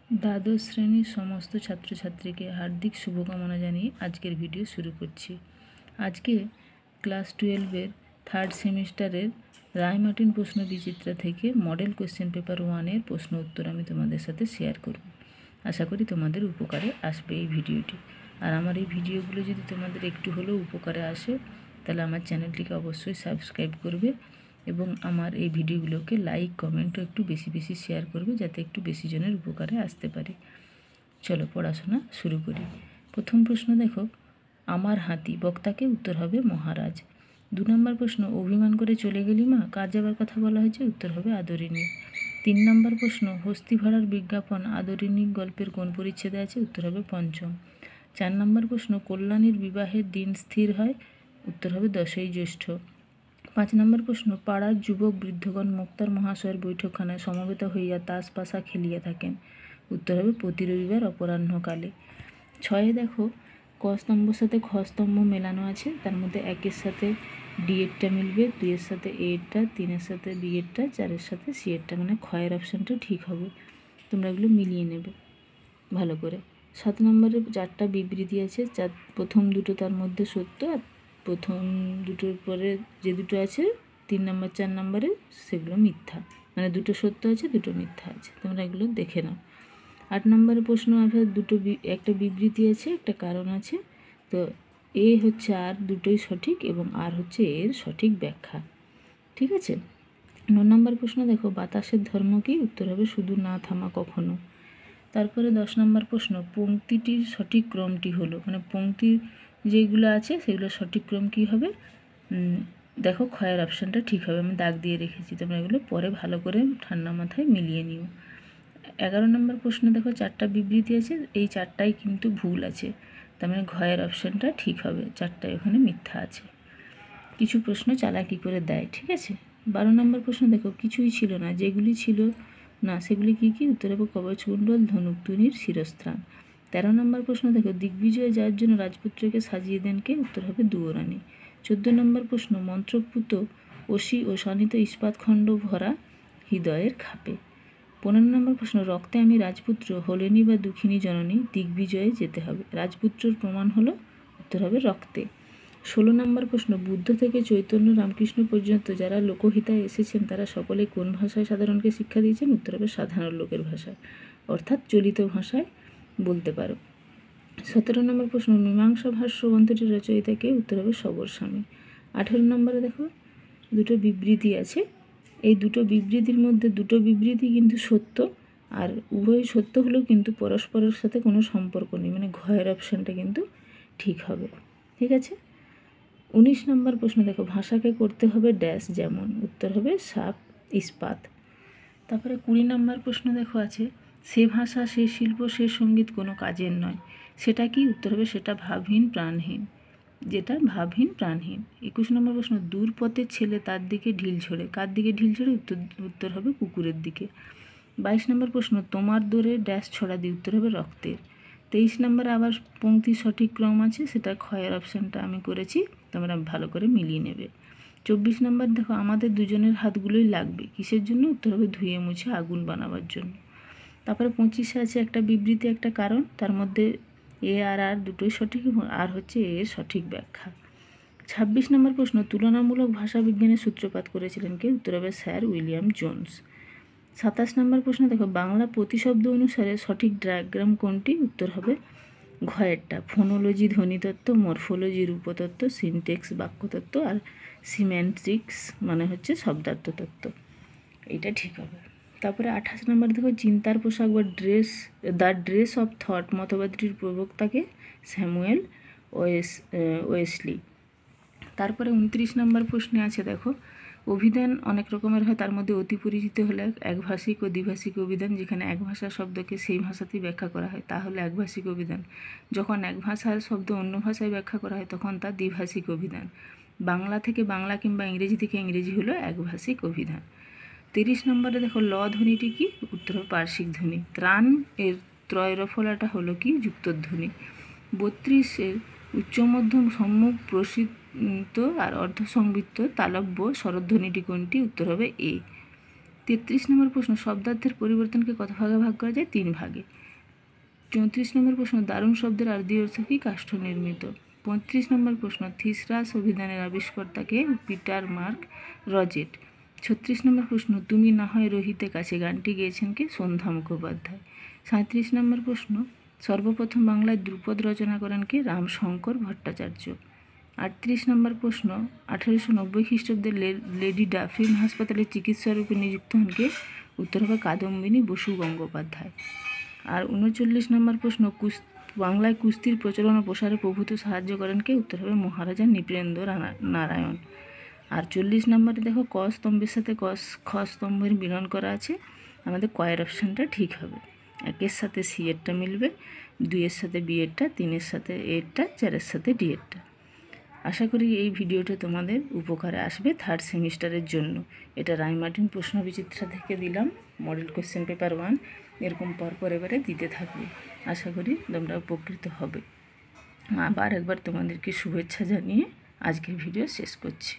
দ্বাদশ শ্রেণীর সমস্ত ছাত্রছাত্রীকে হার্দিক শুভকামনা জানিয়ে আজকের ভিডিও শুরু করছি। আজকে ক্লাস 12-এর থার্ড সেমিস্টারের রায়মার্টিন প্রশ্ন বিচিত্রা থেকে মডেল কোশ্চেন পেপার 1-এর প্রশ্ন উত্তর আমি তোমাদের সাথে শেয়ার করব। আশা করি তোমাদের উপকারে আসবে এই ভিডিওটি। আর আমার এই ভিডিওগুলো যদি তোমাদের একটু হলেও উপকারে আসে তাহলে আমার চ্যানেলটিকে অবশ্যই সাবস্ক্রাইব করবে এবং আমার এই ভিডিওগুলোকে লাইক কমেন্টও একটু বেশি বেশি শেয়ার করবে, যাতে একটু বেশি জনের উপকারে আসতে পারে। চলো পড়াশোনা শুরু করি। প্রথম প্রশ্ন দেখো, আমার হাতি, বক্তাকে উত্তর হবে মহারাজ। 2 নম্বর প্রশ্ন, অভিমান করে চলে গেলি মা, কার যাবার কথা বলা হয়েছে, উত্তর হবে আদরিণী। 3 নম্বর প্রশ্ন, হস্তি ভাড়ার বিজ্ঞাপন আদরিণী গল্পের কোন পরিচ্ছেদে আছে, উত্তর হবে পঞ্চম। 4 নম্বর প্রশ্ন, কল্যাণীর বিবাহের দিন স্থির হয়, উত্তর হবে 10ই জ্যৈষ্ঠ। 5 নম্বর প্রশ্ন, পাড়ার যুবক বৃদ্ধগণ মোক্তার মহাশয়ের বৈঠকখানায় সমবেত হইয়া তাস পাশা খেলিয়া থাকেন, উত্তর হবে প্রতি রবিবার অপরাহ্নকালে। 6 দেখো, ক স্তম্ভর সাথে খ স্তম্ভ মেলানো আছে, তার মধ্যে 1-এর সাথে ডি এরটা মিলবে, 2-এর সাথে এ এরটা, 3-এর সাথে বি এরটা, 4-এর সাথে সি এরটা, মানে ক্ষয়ের অপশানটা ঠিক হবে। তোমরা এগুলো মিলিয়ে নেবে ভালো করে। 7 নম্বরে 4টা বিবৃতি আছে, প্রথম দুটো তার মধ্যে সত্য, আর প্রথম দুটোর পরে যে দুটো আছে 3 নম্বর 4 নম্বরে সেগুলো মিথ্যা, মানে দুটো সত্য আছে দুটো মিথ্যা আছে, তোমরা এগুলো দেখে নাও। 8 নম্বরের প্রশ্ন আছে, একটা বিবৃতি আছে একটা কারণ আছে, তো এ হচ্ছে আর দুটোই সঠিক এবং আর হচ্ছে এর সঠিক ব্যাখ্যা, ঠিক আছে। 9 নম্বর প্রশ্ন দেখো, বাতাসের ধর্ম কি, উত্তর হবে শুধু না থামা কখনো। তারপরে 10 নম্বর প্রশ্ন, পংক্তিটির সঠিক ক্রমটি হলো, মানে পংক্তি যেগুলো আছে সেগুলো সঠিক ক্রম কী হবে, দেখো ক্ষয়ের অপশানটা ঠিক হবে, আমি দাগ দিয়ে রেখেছি, তোমরা এগুলো পরে ভালো করে ঠান্ডা মাথায় মিলিয়ে নিও। 11 নম্বর প্রশ্ন দেখো, 4টা বিবৃতি আছে, এই 4টাই কিন্তু ভুল আছে, তার মানে ঘয়ের অপশানটা ঠিক হবে, 4টাই ওখানে মিথ্যা আছে। কিছু প্রশ্ন চালাকি করে দেয়, ঠিক আছে। 12 নম্বর প্রশ্ন দেখো, কিছুই ছিল না, যেগুলি ছিল না সেগুলি কী কী, উত্তর হবে কবচকুণ্ডল, ধনুক তুনির, শিরস্ত্রাণ। 13 নম্বর প্রশ্ন দেখো, দিগ্বিজয় যাওয়ার জন্য রাজপুত্রকে সাজিয়ে দেন কে, উত্তর হবে দুয়োরানী। 14 নম্বর প্রশ্ন, মন্ত্রপুত অসি ও শানিত ইস্পাতখণ্ড ভরা হৃদয়ের খাপে। 15 নম্বর প্রশ্ন, রক্তে আমি রাজপুত্র, হলেনি বা দুঃখিনী জননী, দিগ্বিজয়ে যেতে হবে, রাজপুত্রর প্রমাণ হলো, উত্তর হবে রক্তে। 16 নম্বর প্রশ্ন, বুদ্ধ থেকে চৈতন্য রামকৃষ্ণ পর্যন্ত যারা লোকহিতায় এসেছেন তারা সকলে কোন ভাষায় সাধারণকে শিক্ষা দিয়েছেন, উত্তর হবে সাধারণ লোকের ভাষায়, অর্থাৎ চলিত ভাষায় বলতে পারো। 17 নম্বর প্রশ্ন, মীমাংসা ভাষ্য গ্রন্থটির রচয়িতাকে, উত্তর হবে সবর স্বামী। 18 নম্বরে দেখো দুটো বিবৃতি আছে, এই দুটো বিবৃতির মধ্যে দুটো বিবৃতি কিন্তু সত্য, আর উভয় সত্য হলেও কিন্তু পরস্পরের সাথে কোনো সম্পর্ক নেই, মানে ঘয়ের অপশানটা কিন্তু ঠিক হবে, ঠিক আছে। 19 নম্বর প্রশ্ন দেখো, ভাষাকে করতে হবে ড্যাশ যেমন, উত্তর হবে সাপ ইস্পাত। তারপরে 20 নম্বর প্রশ্ন দেখো আছে, সে ভাষা সে শিল্প সে সঙ্গীত কোনো কাজের নয়, সেটা কি, উত্তর হবে সেটা ভাবহীন প্রাণহীন, যেটা ভাবহীন প্রাণহীন। 21 নম্বর প্রশ্ন, দূর পথের ছেলে তার দিকে ঢিল ছোড়ে, কার দিকে ঢিল ছোড়ে, উত্তর হবে কুকুরের দিকে। 22 নম্বর প্রশ্ন, তোমার দৌড়ে ড্যাশ ছড়া দিই, উত্তর হবে রক্তের। 23 নম্বরে আবার পংক্তি সঠিক ক্রম আছে, সেটা ক্ষয়ের অপশানটা আমি করেছি, তোমরা ভালো করে মিলিয়ে নেবে। 24 নম্বর দেখো, আমাদের দুজনের হাতগুলোই লাগবে, কিসের জন্য, উত্তর হবে ধুয়ে মুছে আগুন বানাবার জন্য। তারপরে 25-এ আছে একটা বিবৃতি একটা কারণ, তার মধ্যে এ আর আর দুটোই সঠিক এবং আর হচ্ছে এর সঠিক ব্যাখ্যা। 26 নম্বর প্রশ্ন, তুলনামূলক ভাষাবিজ্ঞানের সূত্রপাত করেছিলেন কে, উত্তর হবে স্যার উইলিয়াম জোন্স। 27 নম্বর প্রশ্ন দেখো, বাংলা প্রতিশব্দ অনুসারে সঠিক ডায়াগ্রাম কোনটি, উত্তর হবে ঘয়েরটা, ফোনোলজি ধ্বনিতত্ত্ব, মরফোলজি রূপতত্ত্ব, সিনটেক্স বাক্যতত্ত্ব, আর সিম্যান্টিক্স মানে হচ্ছে শব্দার্থতত্ত্ব, এটা ঠিক হবে। তারপরে 28 নম্বর দেখো, চিন্তার পোশাক বা দ্য ড্রেস অফ থট মতবাদটির প্রবক্তাকে, স্যামুয়েল ওয়েসলি। তারপরে 29 নম্বর প্রশ্নে আছে দেখো, অভিধান অনেক রকমের হয়, তার মধ্যে অতি পরিচিত হলে একভাষিক ও দ্বিভাষিক অভিধান, যেখানে এক ভাষার শব্দকে সেই ভাষাতেই ব্যাখ্যা করা হয় তা হলো একভাষিক অভিধান, যখন এক ভাষার শব্দ অন্য ভাষায় ব্যাখ্যা করা হয় তখন তা দ্বিভাষিক অভিধান, বাংলা থেকে বাংলা কিংবা ইংরেজি থেকে ইংরেজি হলো একভাষিক অভিধান। 30 নম্বরে দেখো, ল ধ্বনিটি কি, উত্তর হবে পার্শ্বিক ধ্বনি। ত্রাণ এর ত্রয়রফলাটা হলো কি, যুক্তধ্বনি। 32-এর উচ্চ মধ্যম সম্মুখ প্রসিদ্ধ আর অর্ধসংবৃত্ত তালব্য স্বরধ্বনিটি কোনটি, উত্তর হবে এ। 33 নম্বর প্রশ্ন, শব্দার্থের পরিবর্তনকে কত ভাগে ভাগ করা যায়? 3 ভাগে। 34 নম্বর প্রশ্ন, দারুণ শব্দের আদি অর্থ কি? কাষ্ঠ নির্মিত। 35 নম্বর প্রশ্ন, থিসরাস অভিধানের আবিষ্কর্তাকে? Peter Mark Roget. 36 নম্বর প্রশ্ন, তুমি না হয় রহিতে কাছে গানটি গেয়েছেন কে? সন্ধ্যা মুখোপাধ্যায়। 37 নম্বর প্রশ্ন, সর্বপ্রথম বাংলায় ধ্রুপদ রচনা করেন কে? রামশঙ্কর ভট্টাচার্য। 38 নম্বর প্রশ্ন, 1890 খ্রিস্টাব্দে লেডি ডাফরিন হাসপাতালে চিকিৎসারূপে নিযুক্ত হন কে? উত্তর হবে কাদম্বিনী বসু গঙ্গোপাধ্যায়। আর 39 নম্বর প্রশ্ন, বাংলায় কুস্তির প্রচলন ও প্রসারে প্রভূত সাহায্য করেন কে? উত্তর হবে মহারাজা নৃপেন্দ্র নারায়ণ। আর 40 নম্বরে দেখো, ক স্তম্ভের সাথে খ স্তম্ভের মিলন করা আছে, আমাদের কয়ের অপশানটা ঠিক হবে। 1-এর সাথে সি এরটা মিলবে, 2-এর সাথে বি এরটা, 3-এর সাথে এরটা, 4-এর সাথে ডি এরটা। আশা করি এই ভিডিওটা তোমাদের উপকারে আসবে থার্ড সেমিস্টারের জন্য। এটা রায়মার্টিন প্রশ্নবিচিত্রা থেকে দিলাম, মডেল কোশ্চেন পেপার 1, এরকম পরপর এবারে দিতে থাকবে। আশা করি তোমরা উপকৃত হবে। আবার একবার তোমাদেরকে শুভেচ্ছা জানিয়ে আজকের ভিডিও শেষ করছি।